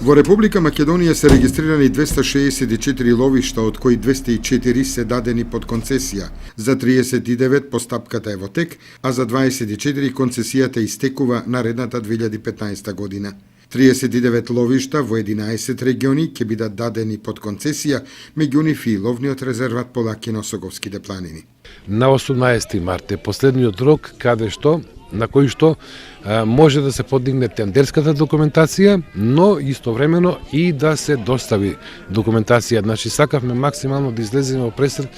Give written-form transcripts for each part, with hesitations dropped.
Во Република Македонија се регистрирани 264 ловишта, од кои 204 се дадени под концесија. За 39 постапката е во тек, а за 24 концесијата истекува наредната 2015 година. 39 ловишта во 11 региони ќе бидат дадени под концесија, меѓу нив и ловниот резерват Полакино со Говските планини. На 18 март е последниот рок на кој што може да се подигне тендерската документација, но истовремено и да се достави документација. Значи, сакавме максимално да излеземе во пресред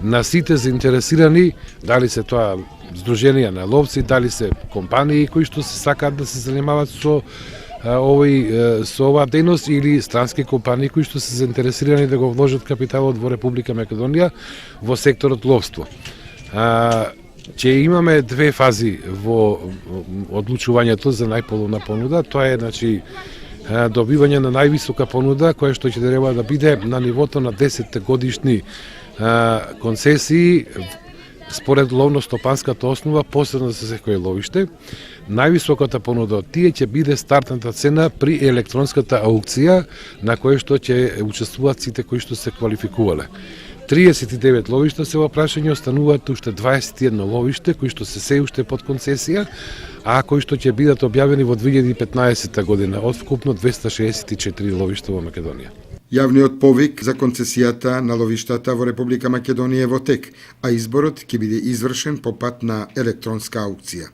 на сите заинтересирани, дали се тоа здруженија на ловци, дали се компании кои што се сакаат да се занимаваат со оваа дејност или странски компании кои што се заинтересирани да го вложат капиталот во Република Македонија во секторот ловство. Че имаме две фази во одлучувањето за најполна понуда. Тоа е, значи, добивање на највисока понуда, која што ќе треба да биде на нивото на 10 годишни концесии според ловно-стопанската основа, посебно за секој ловиште. Највисоката понуда од тие ќе биде стартната цена при електронската аукција, на која што ќе учествуваат сите кои што се квалификувале. 39 ловишта се во прашање, остануваат уште 21 ловиште кои што се уште под концесија, а кои што ќе бидат објавени во 2015 година од вкупно 264 ловишта во Македонија. Јавниот повик за концесијата на ловиштата во Република Македонија е во тек, а изборот ќе биде извршен по пат на електронска аукција.